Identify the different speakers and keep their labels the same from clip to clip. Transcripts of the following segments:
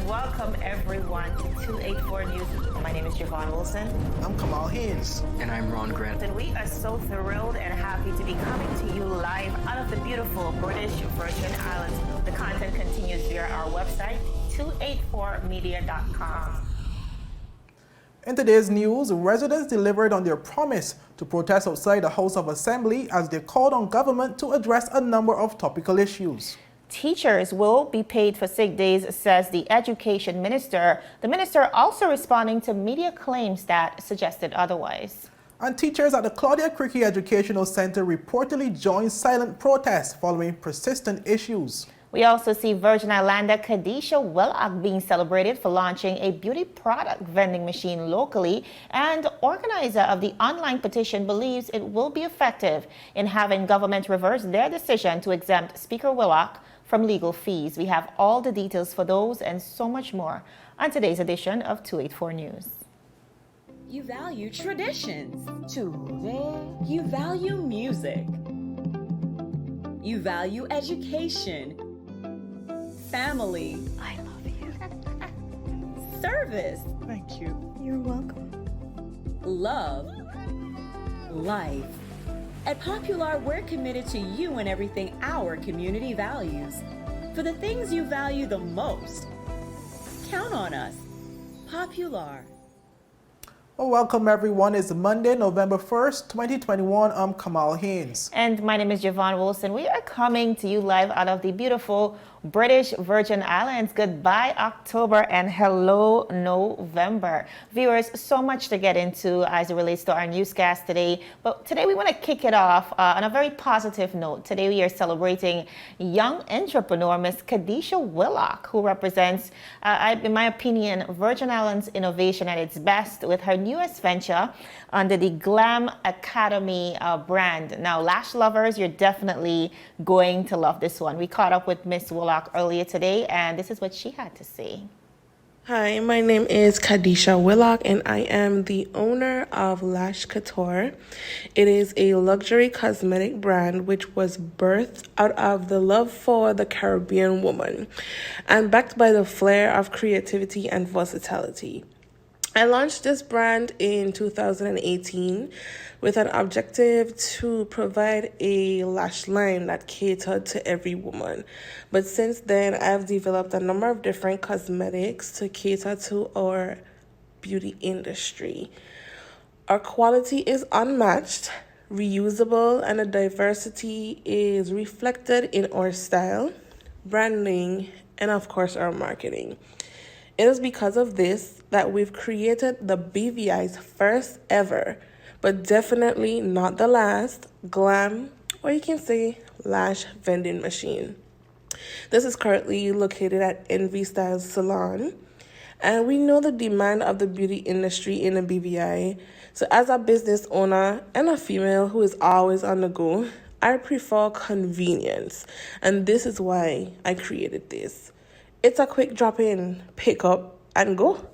Speaker 1: welcome everyone to 284 News. My name is Javon Wilson.
Speaker 2: I'm Kamal Haynes.
Speaker 3: And I'm Ron Grant.
Speaker 1: And we are so thrilled and happy to be coming to you live out of the beautiful British Virgin Islands. The content continues via our website, 284media.com.
Speaker 2: In today's news, residents delivered on their promise to protest outside the House of Assembly as they called on government to address a number of topical issues.
Speaker 1: Teachers will be paid for sick days, says the Education Minister. The minister also responding to media claims that suggested otherwise.
Speaker 2: And teachers at the Claudia Creque Educational Centre reportedly joined silent protests following persistent issues.
Speaker 1: We also see Virgin Islander Kadisha Willock being celebrated for launching a beauty product vending machine locally, and Organiser of the online petition believes it will be effective in having government reverse their decision to exempt Speaker Willock from legal fees. We have all the details for those and so much more on today's edition of 284 News.
Speaker 4: You value traditions. You value music. You value education. Family.
Speaker 1: I love you.
Speaker 4: Service.
Speaker 2: Thank you.
Speaker 1: You're welcome.
Speaker 4: Love. Life. At Popular, we're committed to you and everything our community values. For the things you value the most, count on us. Popular.
Speaker 2: Well, welcome everyone. It's Monday, November 1st, 2021. I'm Kamal Haynes.
Speaker 1: And my name is Javon Wilson. We are coming to you live out of the beautiful British Virgin Islands. Goodbye, October, and hello, November. Viewers, so much to get into as it relates to our newscast today. But today we want to kick it off on a very positive note. Today we are celebrating young entrepreneur, Miss Kadisha Willock, who represents, in my opinion, Virgin Islands innovation at its best with her newest venture under the Glam Academy brand. Now, lash lovers, you're definitely going to love this one. We caught up with Miss Willock earlier today, and this is what she had to say.
Speaker 5: Hi, my name is Kadisha Willock, and I am the owner of Lash Couture. It is a luxury cosmetic brand which was birthed out of the love for the Caribbean woman and backed by the flair of creativity and versatility. I launched this brand in 2018 with an objective to provide a lash line that catered to every woman. But since then, I've developed a number of different cosmetics to cater to our beauty industry. Our quality is unmatched, reusable, and the diversity is reflected in our style, branding, and of course, our marketing. It is because of this that we've created the BVI's first ever, but definitely not the last, glam, or you can say lash vending machine. This is currently located at Envy Styles Salon, and we know the demand of the beauty industry in the BVI. So as a business owner and a female who is always on the go, I prefer convenience, and this is why I created this. It's a quick drop-in, pick up, and go.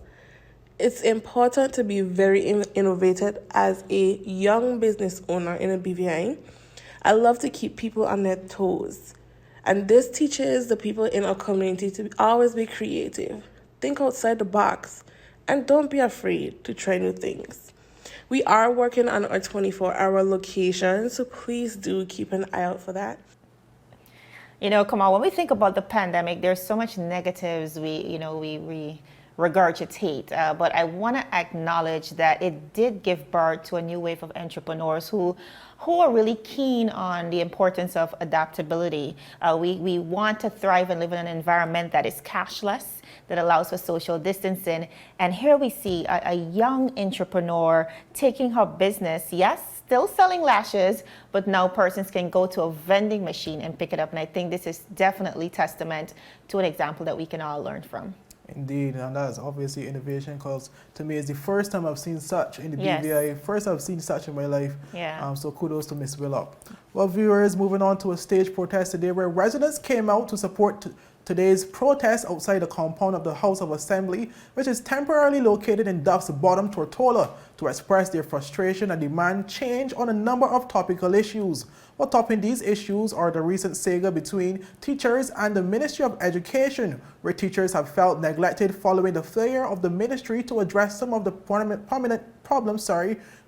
Speaker 5: It's important to be very innovative as a young business owner in a BVI. I love to keep people on their toes. And this teaches the people in our community to always be creative, think outside the box, and don't be afraid to try new things. We are working on our 24-hour location, so please do keep an eye out for that.
Speaker 1: You know, Kamal, when we think about the pandemic, there's so much negatives we regurgitate, but I want to acknowledge that it did give birth to a new wave of entrepreneurs who are really keen on the importance of adaptability. We want to thrive and live in an environment that is cashless, that allows for social distancing. And here we see a young entrepreneur taking her business, yes, still selling lashes, but now persons can go to a vending machine and pick it up. And I think this is definitely testament to an example that we can all learn from.
Speaker 2: Indeed, and that is obviously innovation, because to me it's the first time I've seen such in the
Speaker 1: Yes.
Speaker 2: BVI. First I've seen such in my life.
Speaker 1: Yeah.
Speaker 2: So kudos to Miss Willock. Well, viewers, moving on to a stage protest today where residents came out to support today's protest outside the compound of the House of Assembly, which is temporarily located in Duff's Bottom, Tortola, to express their frustration and demand change on a number of topical issues. Well, topping these issues are the recent saga between teachers and the Ministry of Education, where teachers have felt neglected following the failure of the ministry to address some of the prominent problems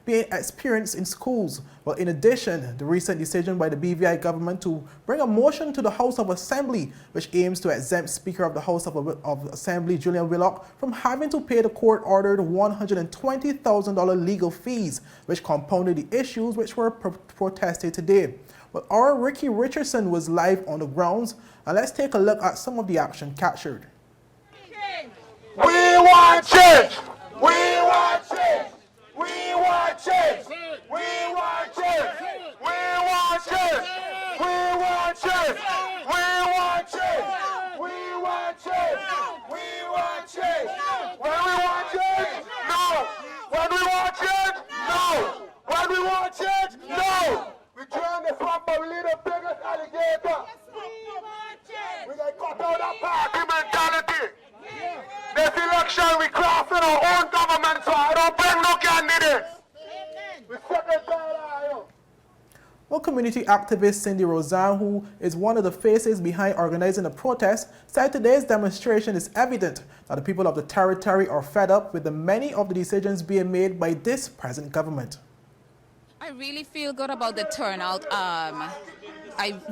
Speaker 2: being experienced in schools. Well, in addition, the recent decision by the BVI government to bring a motion to the House of Assembly, which aims to exempt Speaker of the House of Assembly, Julian Willock, from having to pay the court-ordered $120,000 legal fees, which compounded the issues which were protested today. Well, our Ricky Richardson was live on the grounds, and let's take a look at some of the action captured.
Speaker 3: We want change! We want change! We want change! We want change! We want change! We want change! We want change! We want change! We want change! When we want change? No! When we want change? No! When we want change? No! We trying to find but we need a bigger alligator. We gonna cut out that party mentality. This election, we crafting our own government, so I don't bring no candidates. We second tired.
Speaker 2: Well, community activist Cindy Roseanne, who is one of the faces behind organizing the protest, said today's demonstration is evident that the people of the territory are fed up with the many of the decisions being made by this present government.
Speaker 6: I really feel good about the turnout.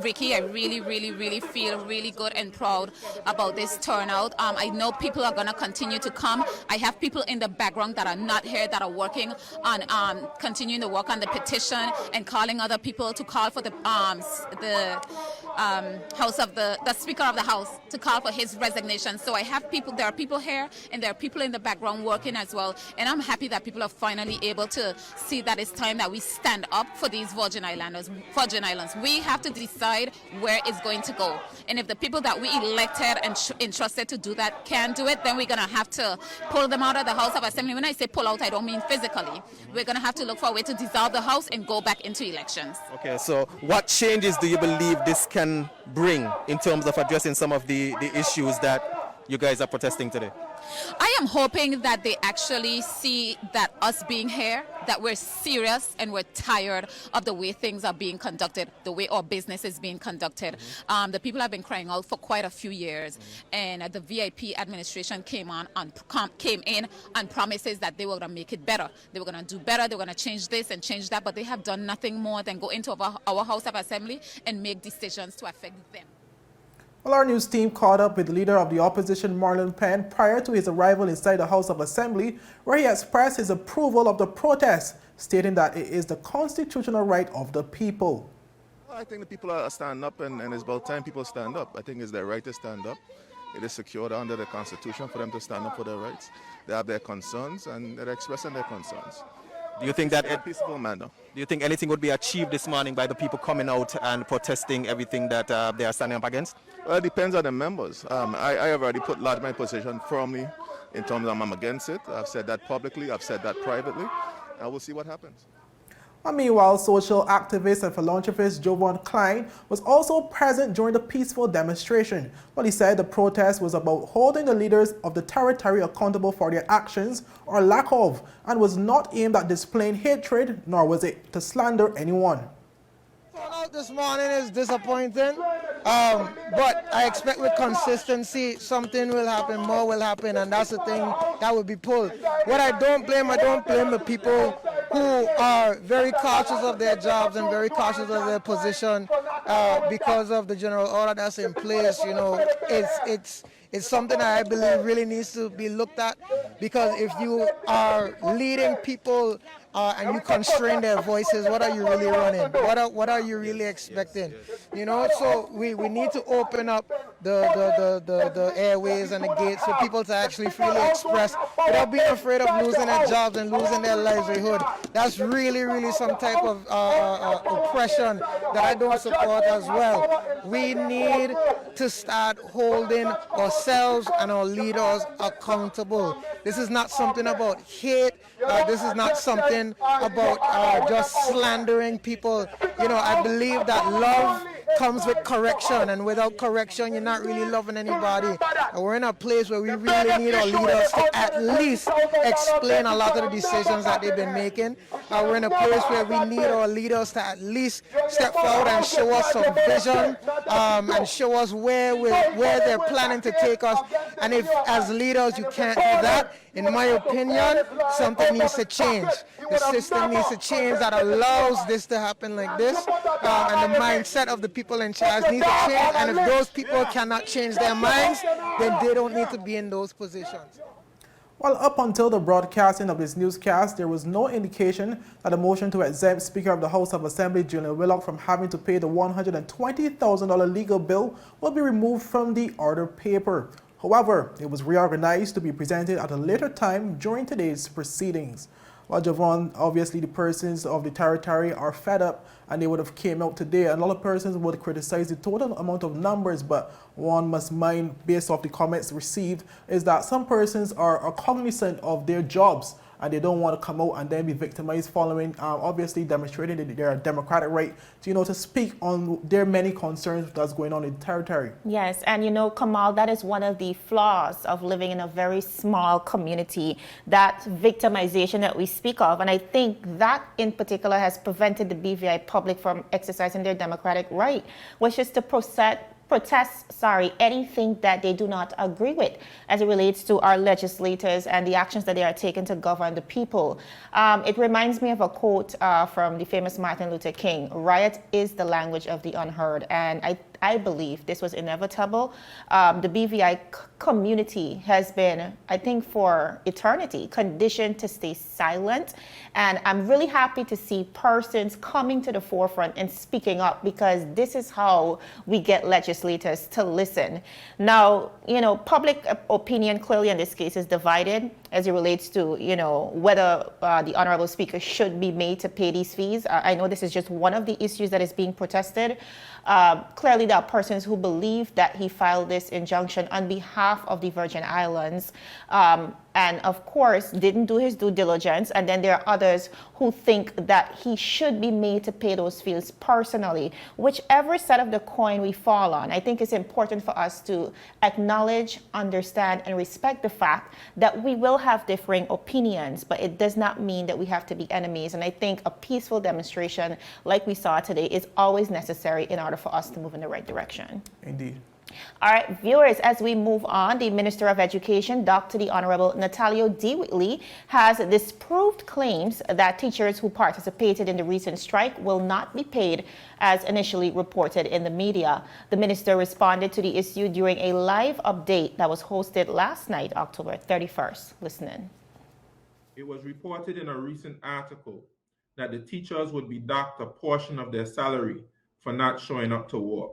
Speaker 6: Ricky, I really feel really good and proud about this turnout. I know people are going to continue to come. I have people in the background that are not here that are working on continuing to work on the petition and calling other people to call for the Speaker of the House to call for his resignation. So I have people, there are people here and there are people in the background working as well. And I'm happy that people are finally able to see that it's time that we stand up for these Virgin Islands. We have to decide where it's going to go. And if the people that we elected and entrusted to do that can't do it, then we're going to have to pull them out of the House of Assembly. When I say pull out, I don't mean physically. We're going to have to look for a way to dissolve the House and go back into elections.
Speaker 7: Okay, so what changes do you believe this can bring in terms of addressing some of the issues that you guys are protesting today?
Speaker 6: I am hoping that they actually see that us being here, that we're serious and we're tired of the way things are being conducted, the way our business is being conducted. The people have been crying out for quite a few years, and the VIP administration came in on promises that they were going to make it better. They were going to do better, they were going to change this and change that, but they have done nothing more than go into our House of Assembly and make decisions to affect them.
Speaker 2: Well, our news team caught up with the leader of the opposition, Marlon Penn, prior to his arrival inside the House of Assembly, where he expressed his approval of the protest, stating that it is the constitutional right of the people.
Speaker 8: Well, I think the people are standing up, and it's about time people stand up. I think it's their right to stand up. It is secured under the Constitution for them to stand up for their rights. They have their concerns, and they're expressing their concerns.
Speaker 7: Do you think that
Speaker 8: in a peaceful manner?
Speaker 7: Do you think anything would be achieved this morning by the people coming out and protesting everything that they are standing up against?
Speaker 8: Well, it depends on the members. I have already put lodged my position firmly in terms of I'm against it. I've said that publicly. I've said that privately. And we'll see what happens.
Speaker 2: Meanwhile, social activist and philanthropist Jovan Klein was also present during the peaceful demonstration. Well, he said the protest was about holding the leaders of the territory accountable for their actions or lack of, and was not aimed at displaying hatred, nor was it to slander anyone.
Speaker 9: Out this morning is disappointing, but I expect with consistency something will happen, more will happen, and that's the thing that will be pulled. What I don't blame the people who are very cautious of their jobs and very cautious of their position because of the general order that's in place. You know, it's something that I believe really needs to be looked at, because if you are leading people and you constrain their voices, what are you really running? What are you really expecting? You know, so we need to open up the airways and the gates for people to actually freely express without being afraid of losing their jobs and losing their livelihood. That's really some type of oppression that I don't support as well. We need to start holding ourselves and our leaders accountable. This is not something about hate. This is not something about just slandering people. You know, I believe that love comes with correction, and without correction, you're not really loving anybody. And we're in a place where we really need our leaders to at least explain a lot of the decisions that they've been making. We're in a place where we need our leaders to at least step forward and show us some vision, and show us where they're planning to take us. And if as leaders you can't do that, in my opinion, something needs to change. The system needs to change that allows this to happen like this, and the mindset of the people in charge needs to change. And if those people cannot change their minds, then they don't need to be in those positions.
Speaker 2: Well, up until the broadcasting of this newscast, there was no indication that a motion to exempt Speaker of the House of Assembly, Julia Willock, from having to pay the $120,000 legal bill will be removed from the order paper. However, it was reorganized to be presented at a later time during today's proceedings. Well, Javon, obviously the persons of the territory are fed up and they would have came out today. And a lot of persons would criticize the total amount of numbers, but one must mind, based off the comments received, is that some persons are cognizant of their jobs and they don't want to come out and then be victimized following, obviously demonstrating their democratic right to, to speak on their many concerns that's going on in the territory.
Speaker 1: Yes, and Kamal, that is one of the flaws of living in a very small community, that victimization that we speak of. And I think that in particular has prevented the BVI public from exercising their democratic right, which is to protest anything that they do not agree with as it relates to our legislators and the actions that they are taking to govern the people. It reminds me of a quote from the famous Martin Luther King: "Riot is the language of the unheard." And I believe this was inevitable. The BVI community has been, I think for eternity, conditioned to stay silent. And I'm really happy to see persons coming to the forefront and speaking up, because this is how we get legislators to listen. Now, public opinion clearly in this case is divided as it relates to, whether the Honorable Speaker should be made to pay these fees. I know this is just one of the issues that is being protested. Clearly, there are persons who believe that he filed this injunction on behalf of the Virgin Islands, and of course didn't do his due diligence. And then there are others who think that he should be made to pay those fees personally. Whichever side of the coin we fall on, I think it's important for us to acknowledge, understand, and respect the fact that we will have differing opinions, but it does not mean that we have to be enemies. And I think a peaceful demonstration like we saw today is always necessary in order for us to move in the right direction.
Speaker 2: Indeed.
Speaker 1: All right, viewers, as we move on, the Minister of Education, Dr. the Honorable Natalio D. Whitley, has disproved claims that teachers who participated in the recent strike will not be paid as initially reported in the media. The minister responded to the issue during a live update that was hosted last night, October 31st. Listen in.
Speaker 10: It was reported in a recent article that the teachers would be docked a portion of their salary for not showing up to work.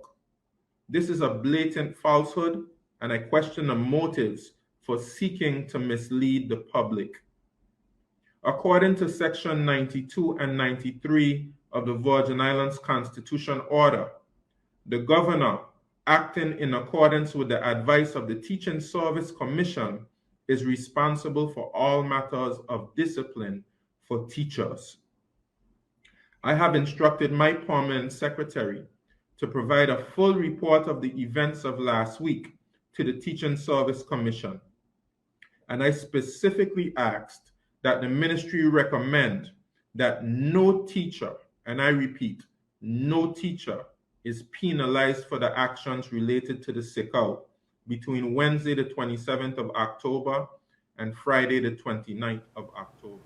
Speaker 10: This is a blatant falsehood, and I question the motives for seeking to mislead the public. According to Section 92 and 93 of the Virgin Islands Constitution Order, the governor, acting in accordance with the advice of the Teaching Service Commission, is responsible for all matters of discipline for teachers. I have instructed my permanent secretary to provide a full report of the events of last week to the Teaching Service Commission. And I specifically asked that the ministry recommend that no teacher, and I repeat, no teacher is penalized for the actions related to the sick-out between Wednesday the 27th of October and Friday the 29th of October.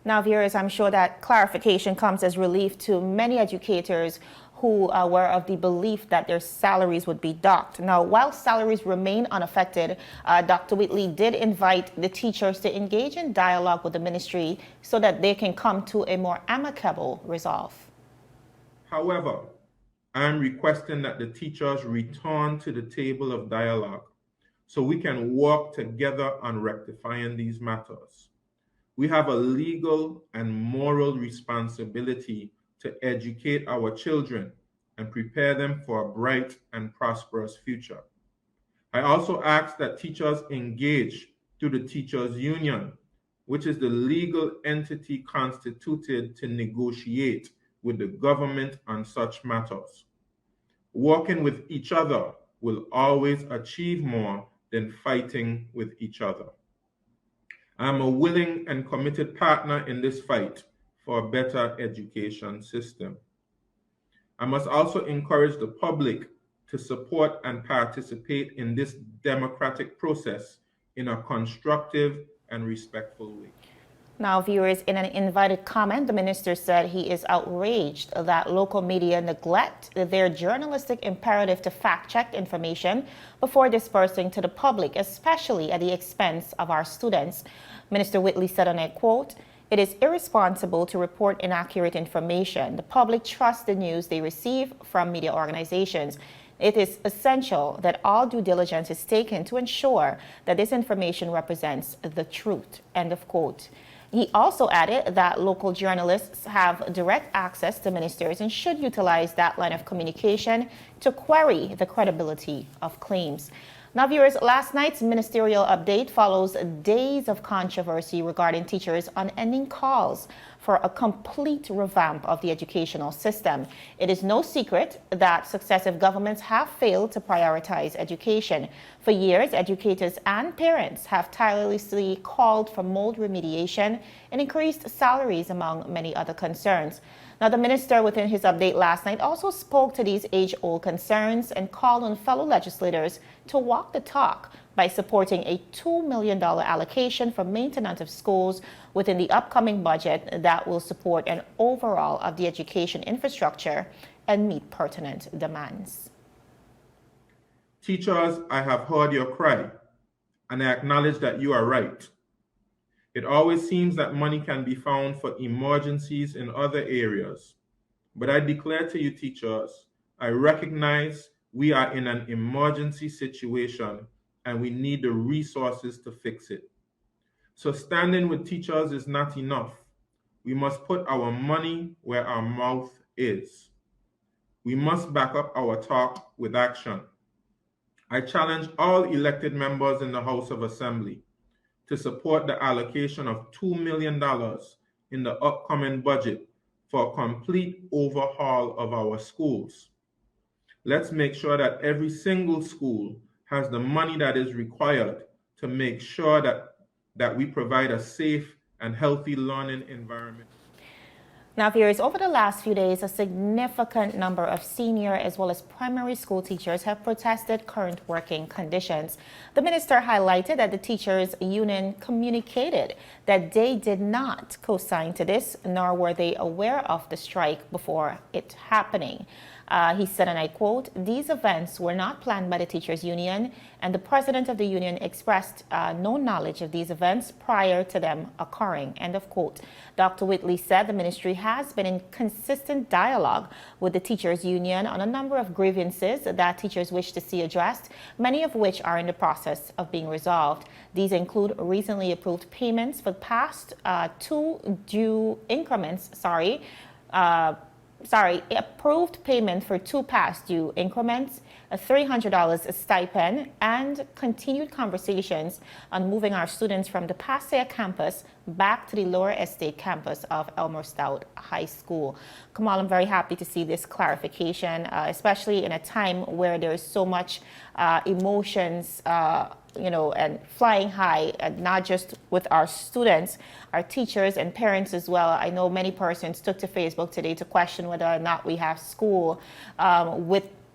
Speaker 1: Now, viewers, I'm sure that clarification comes as relief to many educators who were of the belief that their salaries would be docked. Now, while salaries remain unaffected, Dr. Whitley did invite the teachers to engage in dialogue with the ministry so that they can come to a more amicable resolve.
Speaker 10: However, I am requesting that the teachers return to the table of dialogue so we can work together on rectifying these matters. We have a legal and moral responsibility to educate our children and prepare them for a bright and prosperous future. I also ask that teachers engage through the Teachers Union, which is the legal entity constituted to negotiate with the government on such matters. Working with each other will always achieve more than fighting with each other. I am a willing and committed partner in this fight for a better education system. I must also encourage the public to support and participate in this democratic process in a constructive and respectful way.
Speaker 1: Now, viewers, in an invited comment, the minister said he is outraged that local media neglect their journalistic imperative to fact-check information before dispersing to the public, especially at the expense of our students. Minister Whitley said, and I quote, "It is irresponsible to report inaccurate information. The public trusts the news they receive from media organizations. It is essential that all due diligence is taken to ensure that this information represents the truth." End of quote. He also added that local journalists have direct access to ministers and should utilize that line of communication to query the credibility of claims. Now, viewers, last night's ministerial update follows days of controversy regarding teachers unending calls for a complete revamp of the educational system. It is no secret that successive governments have failed to prioritize education. For years, educators and parents have tirelessly called for mold remediation and increased salaries, among many other concerns. Now, the minister, within his update last night, also spoke to these age-old concerns and called on fellow legislators to walk the talk by supporting a $2 million allocation for maintenance of schools within the upcoming budget that will support an overhaul of the education infrastructure and meet pertinent demands.
Speaker 10: Teachers, I have heard your cry, and I acknowledge that you are right. It always seems that money can be found for emergencies in other areas. But I declare to you, teachers, I recognize we are in an emergency situation and we need the resources to fix it. So standing with teachers is not enough. We must put our money where our mouth is. We must back up our talk with action. I challenge all elected members in the House of Assembly to support the allocation of $2 million in the upcoming budget for a complete overhaul of our schools. Let's make sure that every single school has the money that is required to make sure that we provide a safe and healthy learning environment.
Speaker 1: Now, viewers, over the last few days, a significant number of senior as well as primary school teachers have protested current working conditions. The minister highlighted that the teachers' union communicated that they did not co-sign to this, nor were they aware of the strike before it happening. He said, and I quote, "These events were not planned by the teachers' union, and the president of the union expressed no knowledge of these events prior to them occurring." End of quote. Dr. Whitley said the ministry has been in consistent dialogue with the teachers' union on a number of grievances that teachers wish to see addressed, many of which are in the process of being resolved. These include recently approved payments for past two due increments, approved payment for two past due increments, a $300 stipend, and continued conversations on moving our students from the Passaic campus back to the Lower Estate campus of Elmer Stout High School. Kamal, I'm very happy to see this clarification, especially in a time where there's so much emotions, and flying high, not just with our students, our teachers and parents as well. I know many persons took to Facebook today to question whether or not we have school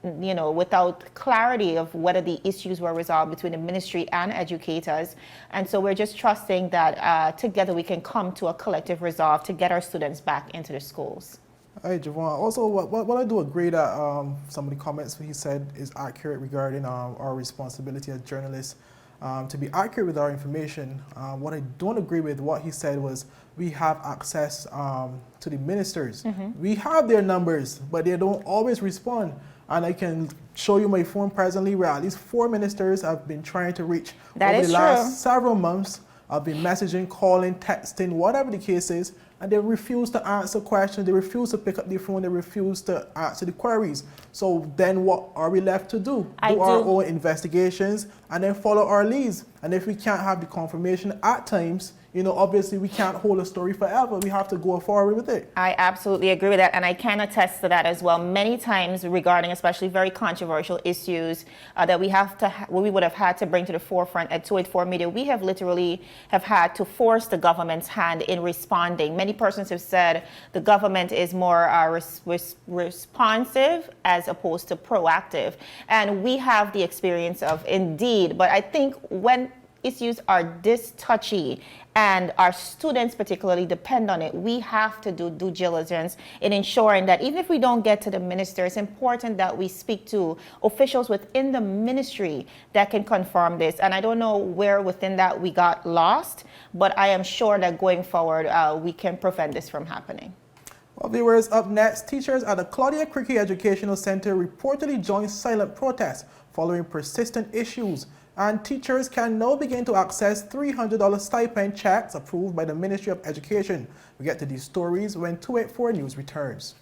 Speaker 1: without clarity of whether the issues were resolved between the ministry and educators. And so we're just trusting that together we can come to a collective resolve to get our students back into the schools.
Speaker 2: Hey, Javon. Also, what I do agree that some of the comments he said is accurate regarding our responsibility as journalists to be accurate with our information. What I don't agree with what he said was we have access to the ministers. We have their numbers, but they don't always respond. And I can show you my phone presently where at least 4 ministers I've been trying to reach over the last several months. I've been messaging, calling, texting, whatever the case is, and they refuse to answer questions, they refuse to pick up the phone, they refuse to answer the queries. So then what are we left to do? Do our own investigations and then follow our leads. And if we can't have the confirmation at times, you know, obviously we can't hold a story forever. We have to go forward with it.
Speaker 1: I absolutely agree with that, and I can attest to that as well. Many times regarding especially very controversial issues that we would have had to bring to the forefront at 284 Media, we have literally had to force the government's hand in responding. Many persons have said the government is more responsive as opposed to proactive, and we have the experience of indeed, but I think when issues are this touchy and our students particularly depend on it, we have to do due diligence in ensuring that even if we don't get to the minister, it's important that we speak to officials within the ministry that can confirm this. And I don't know where within that we got lost, but I am sure that going forward, we can prevent this from happening.
Speaker 2: Well, viewers, up next, teachers at the Claudia Creque Educational Centre reportedly joined silent protests following persistent issues. And teachers can now begin to access $300 stipend checks approved by the Ministry of Education. We get to these stories when 284 News returns.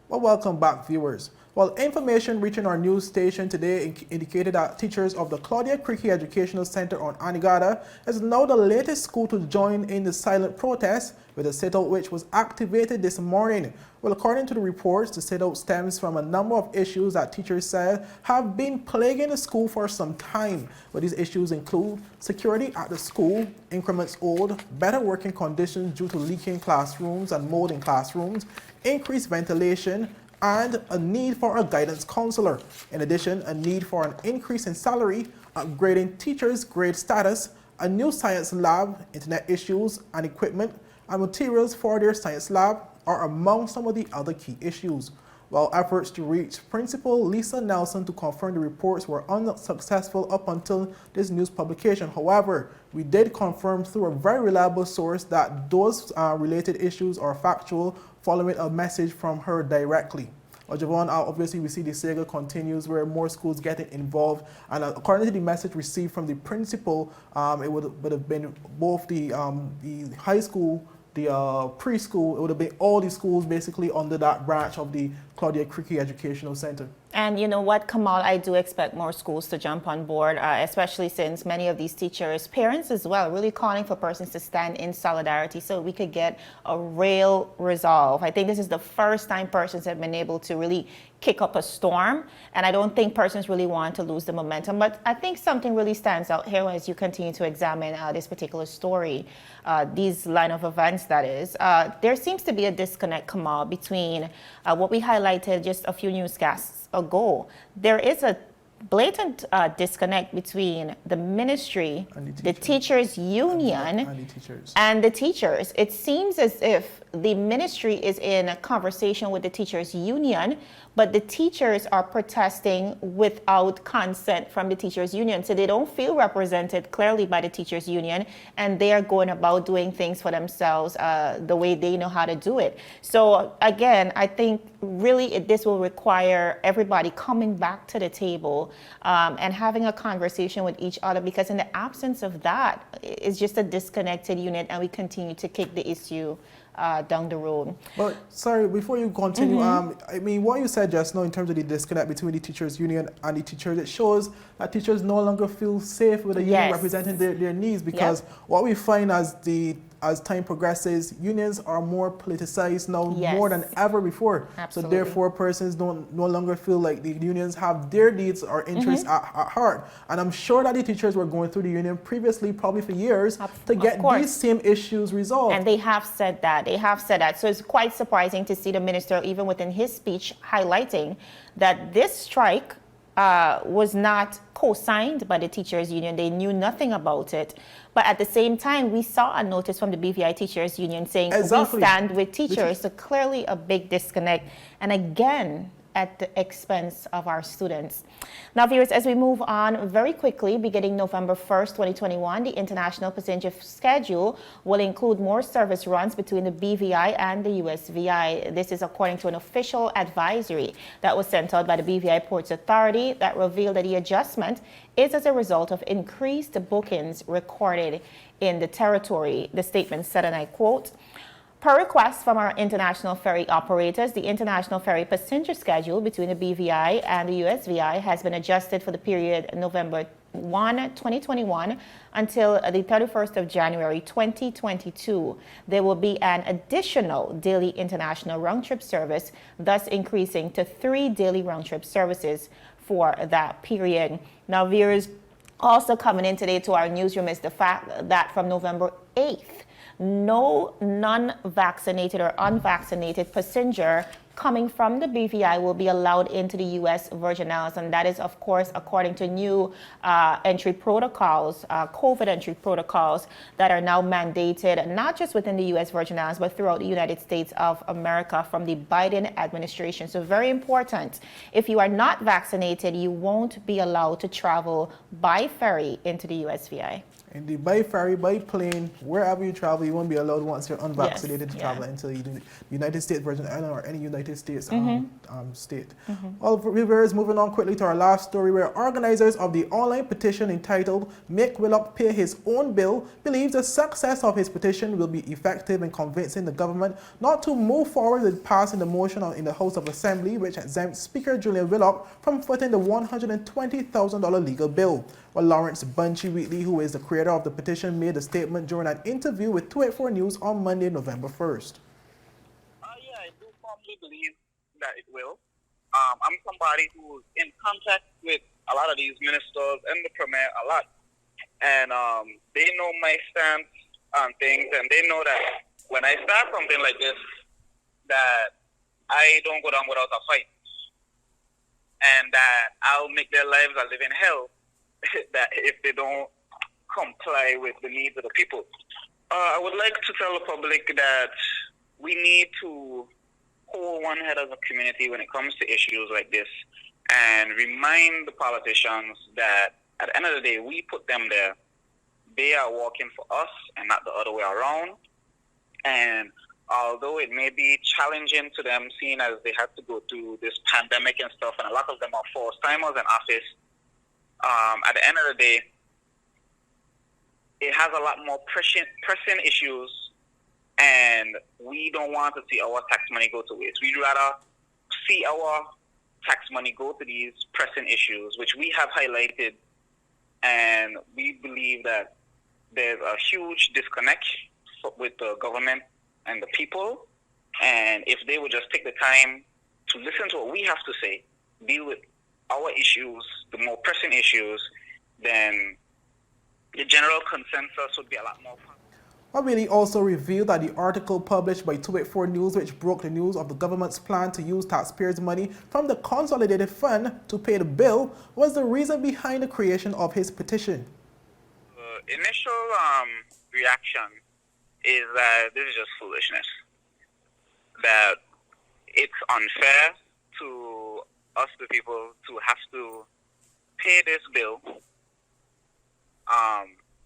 Speaker 2: Well, welcome back, viewers. Well, information reaching our news station today indicated that teachers of the Claudia Creque Educational Centre on Anegada is now the latest school to join in the silent protest, with a sit-out which was activated this morning. Well, according to the reports, the sit-out stems from a number of issues that teachers said have been plaguing the school for some time. But these issues include security at the school, increments owed, better working conditions due to leaking classrooms and mold in classrooms, increased ventilation, and a need for a guidance counselor. In addition, a need for an increase in salary, upgrading teachers' grade status, a new science lab, internet issues and equipment, and materials for their science lab are among some of the other key issues. While efforts to reach Principal Lisa Nelson to confirm the reports were unsuccessful up until this news publication. However, we did confirm through a very reliable source that those related issues are factual, following a message from her directly. Well, Javon, obviously we see the saga continues where more schools getting involved, and according to the message received from the principal, it would have been both the high school, the preschool, it would have been all the schools basically under that branch of the Claudia Creque Educational Centre.
Speaker 1: And you know what, Kamal, I do expect more schools to jump on board, especially since many of these teachers, parents as well, really calling for persons to stand in solidarity so we could get a real resolve. I think this is the first time persons have been able to really kick up a storm, and I don't think persons really want to lose the momentum. But I think something really stands out here as you continue to examine this particular story, these line of events, that is. There seems to be a disconnect, Kamal, between what we highlighted just a few newscasts ago. There is a blatant disconnect between the ministry, the teachers union, and the teachers. It seems as if the ministry is in a conversation with the teachers union, but the teachers are protesting without consent from the teachers union. So they don't feel represented clearly by the teachers union, and they are going about doing things for themselves the way they know how to do it. So again, I think really this will require everybody coming back to the table and having a conversation with each other, because in the absence of that, it's just a disconnected unit, and we continue to kick the issue down the road.
Speaker 2: But sorry, before you continue, I mean, what you said just now in terms of the disconnect between the teachers union and the teachers, it shows that teachers no longer feel safe with the union representing their needs, because what we find as the as time progresses, unions are more politicized now,
Speaker 1: Yes.
Speaker 2: more than ever before.
Speaker 1: Absolutely.
Speaker 2: So therefore, persons no longer feel like the unions have their needs or interests at heart. And I'm sure that the teachers were going through the union previously, probably for years, to get these same issues resolved.
Speaker 1: And they have said that. They have said that. So it's quite surprising to see the minister, even within his speech, highlighting that this strike was not co-signed by the teachers union. They knew nothing about it. But at the same time, we saw a notice from the BVI teachers union saying we stand with teachers. So clearly a big disconnect. And again, at the expense of our students. Now, viewers, as we move on very quickly, beginning November 1st, 2021, the international passenger schedule will include more service runs between the BVI and the USVI. This is according to an official advisory that was sent out by the BVI Ports Authority that revealed that the adjustment is as a result of increased bookings recorded in the territory. The statement said, and I quote, "Per request from our international ferry operators, the international ferry passenger schedule between the BVI and the USVI has been adjusted for the period November 1, 2021 until the 31st of January 2022. There will be an additional daily international round-trip service, thus increasing to 3 daily round-trip services for that period." Now, viewers, also coming in today to our newsroom is the fact that from November 8th, no non-vaccinated or unvaccinated passenger coming from the BVI will be allowed into the U.S. Virgin Islands, and that is, of course, according to new entry protocols, COVID entry protocols that are now mandated, not just within the U.S. Virgin Islands, but throughout the United States of America from the Biden administration. So very important. If you are not vaccinated, you won't be allowed to travel by ferry into the USVI.
Speaker 2: Indeed, by ferry, by plane, wherever you travel, you won't be allowed once you're unvaccinated to travel into the United States Virgin Islands or any United States state. All viewers, moving on quickly to our last story, where organizers of the online petition entitled "Make Willock Pay His Own Bill" believes the success of his petition will be effective in convincing the government not to move forward with passing the motion in the House of Assembly, which exempts Speaker Willock from footing the $120,000 legal bill. Well, Lawrence Bunchy Wheatley, who is the creator of the petition, made a statement during an interview with 284 News on Monday, November 1st.
Speaker 11: Yeah, I do firmly believe that it will. I'm somebody who's in contact with a lot of these ministers and the premier a lot. And they know my stance on things, and they know that when I start something like this, that I don't go down without a fight. And that I'll make their lives a living hell that if they don't comply with the needs of the people. I would like to tell the public that we need to hold one head as a community when it comes to issues like this, and remind the politicians that at the end of the day, we put them there. They are working for us and not the other way around. And although it may be challenging to them, seeing as they had to go through this pandemic and stuff, and a lot of them are first-timers in office, at the end of the day, it has a lot more pressing issues, and we don't want to see our tax money go to waste. We'd rather see our tax money go to these pressing issues, which we have highlighted, and we believe that there's a huge disconnect with the government and the people, and if they would just take the time to listen to what we have to say, deal with our issues, the more pressing issues, then the general consensus would be a lot more.
Speaker 2: Willie also revealed that the article published by 284 News, which broke the news of the government's plan to use taxpayers' money from the consolidated fund to pay the bill, was the reason behind the creation of his petition.
Speaker 11: The initial reaction is that this is just foolishness. That it's unfair to us, the people, to have to pay this bill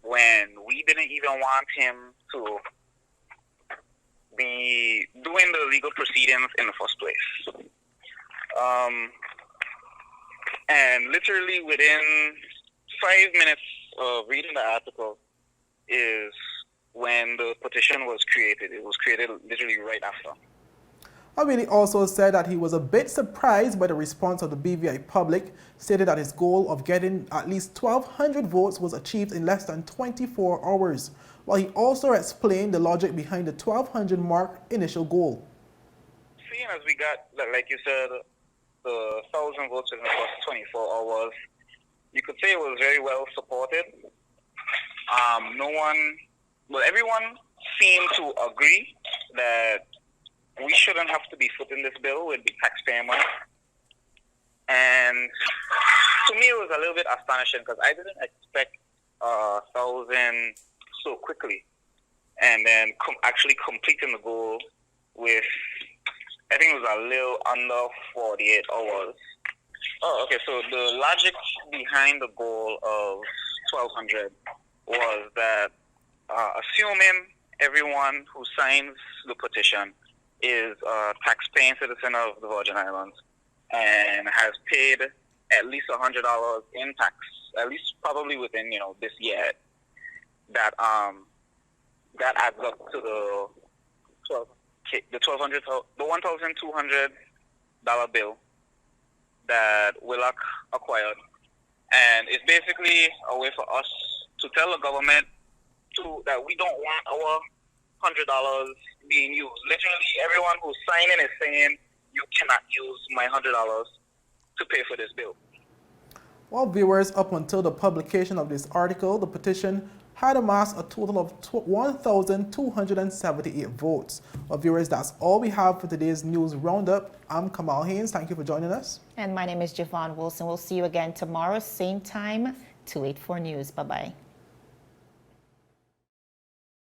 Speaker 11: when we didn't even want him to be doing the legal proceedings in the first place. And literally within 5 minutes of reading the article is when the petition was created. It was created literally right after.
Speaker 2: Willie also said that he was a bit surprised by the response of the BVI public, stated that his goal of getting at least 1,200 votes was achieved in less than 24 hours. while he also explained the logic behind the 1,200 mark initial goal.
Speaker 11: Seeing as we got, like you said, the 1,000 votes in the first 24 hours, you could say it was very well supported. Everyone seemed to agree that we shouldn't have to be footing this bill with the taxpayer money. And to me, it was a little bit astonishing because I didn't expect 1,000 so quickly. And then actually completing the goal with, I think it was a little under 48 hours. Oh, okay. So the logic behind the goal of 1,200 was that assuming everyone who signs the petition is a tax-paying citizen of the Virgin Islands and has paid at least $100 in tax, at least probably within this year, that adds up to the $1,200 bill that Willock acquired, and it's basically a way for us to tell the government that we don't want our $100 being used. Literally, everyone who's signing is saying you cannot use my $100 to pay for this bill.
Speaker 2: Well, viewers, up until the publication of this article, the petition had amassed a total of 1,278 votes. Well, viewers, that's all we have for today's news roundup. I'm Kamal Haynes. Thank you for joining us.
Speaker 1: And my name is Javon Wilson. We'll see you again tomorrow, same time, 284 News. Bye-bye.